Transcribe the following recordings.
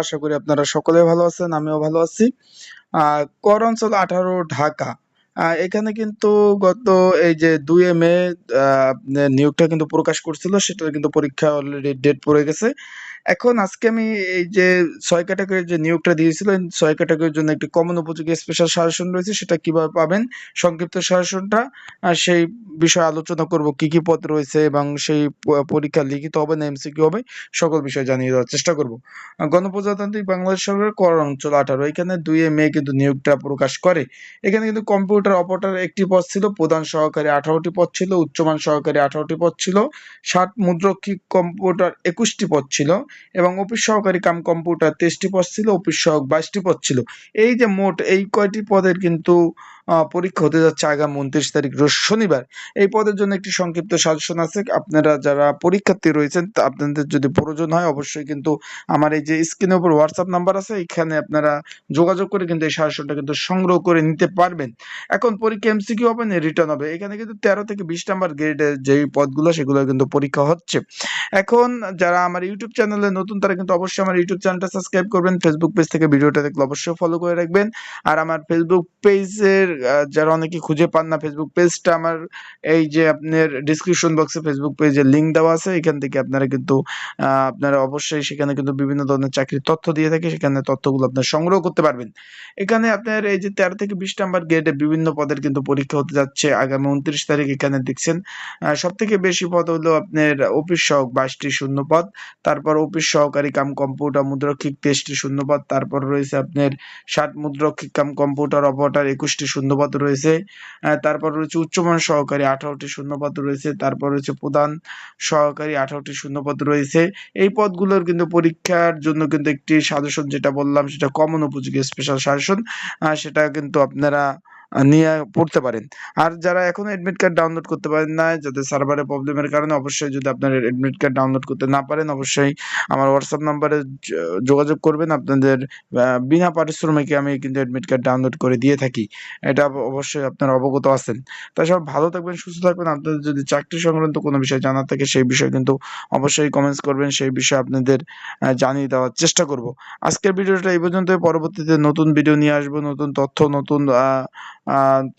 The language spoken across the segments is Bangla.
আশা করি আপনারা সকলে ভালো আছেন, আমিও ভালো আছি। কর অঞ্চল 18 ঢাকা। এখানে কিন্তু গত এই যে 2 মে আপনার নিয়োগটা কিন্তু প্রকাশ করছিল, সেটার কিন্তু পরীক্ষা অলরেডি ডেট পড়ে গেছে। এখন আজকে আমি এই যে 6 ক্যাটাগরির যে নিয়োগটা দিয়েছিল, 6 ক্যাটাগরির জন্য একটি কমন উপযোগী স্পেশাল সাজেশন রয়েছে, সেটা কিভাবে পাবেন সংক্ষিপ্ত সাজেশনটা সেই বিষয়ে আলোচনা করব, কি কি পদ রয়েছে এবং সেই পরীক্ষা লিখিত হবে না এমসিকিউ হবে, সকল বিষয় জানিয়ে দেওয়ার চেষ্টা করব। গণপ্রজাতান্ত্রিক বাংলাদেশ সরকারের কর অঞ্চল 18 এখানে 2 মে কিন্তু নিয়োগটা প্রকাশ করে। এখানে কিন্তু কম্পিউটার অপারেটর একটি পদ ছিল, প্রধান সহকারী 18টি পদ ছিল, উচ্চমান সহকারী 18টি পদ ছিল, 60 মুদ্রক্ষিক কম্পিউটার 21টি পদ ছিল এবং অফিস সহকারী কাম কম্পিউটার 23টি পদ ছিল, অফিস সহক 22টি পদ ছিল। এই যে মোট এই কয়টি পদের কিন্তু পরীক্ষা হতে যাচ্ছে আগামী 29 তারিখ রোজ শনিবার। এই পদের জন্য একটি সংক্ষিপ্ত সাজেশন আছে। আপনারা যারা পরীক্ষার্থী রয়েছেন আপনাদের যদি প্রয়োজন হয় অবশ্যই কিন্তু আমার এই যে স্ক্রিনের উপর হোয়াটসঅ্যাপ নাম্বার আছে, এখানে আপনারা যোগাযোগ করে কিন্তু এই সাজেশনটা কিন্তু সংগ্রহ করে নিতে পারবেন। এখন পরীক্ষা এমসিকিউ হবে না রিটার্ন হবে। এখানে কিন্তু 13 থেকে 20 নাম্বার গ্রেডের যেই পদগুলো সেগুলো কিন্তু পরীক্ষা হচ্ছে। এখন যারা আমার ইউটিউব চ্যানেলে নতুন তারা কিন্তু অবশ্যই আমার ইউটিউব চ্যানেলটা সাবস্ক্রাইব করবেন, ফেসবুক পেজ থেকে ভিডিওটা দেখলে অবশ্যই ফলো করে রাখবেন। আর আমার ফেসবুক পেজের যারা অনেকে খুঁজে পান না, ফেসবুক পেজটা আমার এই যে আপনার ডিসক্রিপশন বক্সে ফেসবুক পেজের লিঙ্ক দেওয়া আছে, এখান থেকে আপনারা কিন্তু আপনারা অবশ্যই সেখানে কিন্তু বিভিন্ন ধরনের চাকরির তথ্য দিয়ে থাকে, সেখানে তথ্যগুলো আপনারা সংগ্রহ করতে পারবেন। এখানে আপনার এই যে 13 থেকে 20 নাম্বার গ্রেডে বিভিন্ন পদের কিন্তু পরীক্ষা হতে যাচ্ছে আগামী 29 তারিখ। এখানে দেখছেন সব থেকে বেশি পদ হলো আপনার অফিস সহক 22টি শূন্য পদ, তারপর অফিস সহকারী কাম কম্পিউটার মুদ্রক্ষিক 23টি শূন্য পদ, তারপর রয়েছে আপনার 60 মুদ্রক্ষিক কাম কম্পিউটার অপারেটর 21টি শূন্য পদ রয়েছে, তারপর রয়েছে উচ্চমান সহকারী 18টি শূন্য পদ রয়েছে, তারপর রয়েছে প্রধান সহকারী 18টি শূন্য পদ রয়েছে। এই পদগুলোর কিন্তু পরীক্ষার জন্য কিন্তু একটি সাজেশন যেটা বললাম সেটা কমন উপযোগী স্পেশাল সাজেশন, সেটা কিন্তু আপনারা নিয়ে পড়তে পারেন। আর যারা এখনো এডমিট কার্ড ডাউনলোড করতে পারেন না, যাদের সার্ভারে প্রবলেমের কারণে, অবশ্যই যদি আপনার এডমিট কার্ড ডাউনলোড করতে না পারেন অবশ্যই আমার হোয়াটসঅ্যাপ নাম্বারে যোগাযোগ করবেন। আপনাদের বিনা পারিশ্রমিকে আমি কিন্তু এডমিট কার্ড ডাউনলোড করে দিয়ে থাকি, এটা অবশ্যই আপনারা অবগত আছেন। তাই সব ভালো থাকবেন, সুস্থ থাকবেন। আপনাদের যদি চাকরি সংক্রান্ত কোনো বিষয় জানার থাকে সেই বিষয়ে কিন্তু অবশ্যই কমেন্টস করবেন, সেই বিষয়ে আপনাদের জানিয়ে দেওয়ার চেষ্টা করব। আজকের ভিডিওটা এই পর্যন্ত, পরবর্তীতে নতুন ভিডিও নিয়ে আসবো, নতুন তথ্য, নতুন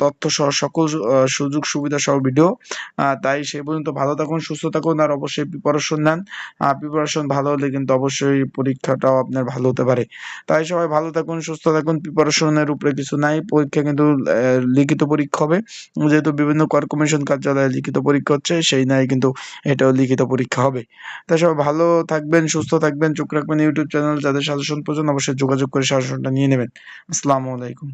তথ্য সহ সকল সুযোগ সুবিধা সহ ভিডিও। তাই সেই পর্যন্ত ভালো থাকুন, সুস্থ থাকুন, আর অবশ্যই প্রিপারেশন নেন। প্রিপারেশন ভালো হলে কিন্তু অবশ্যই পরীক্ষাটাও আপনার ভালো হতে পারে। তাই সবাই ভালো থাকুন, সুস্থ থাকুন। প্রিপারেশনের উপরে কিছু নাই, পরীক্ষা কিন্তু লিখিত পরীক্ষা হবে, যেহেতু বিভিন্ন কর কমিশন কার্যালয়ে লিখিত পরীক্ষা হচ্ছে, সেই নাই কিন্তু এটাও লিখিত পরীক্ষা হবে। তাই সবাই ভালো থাকবেন, সুস্থ থাকবেন, চোখ রাখবেন ইউটিউব চ্যানেল। যাদের সাজেশন প্রয়োজন অবশ্যই যোগাযোগ করে সাজেশনটা নিয়ে নেবেন। আসসালামু আলাইকুম।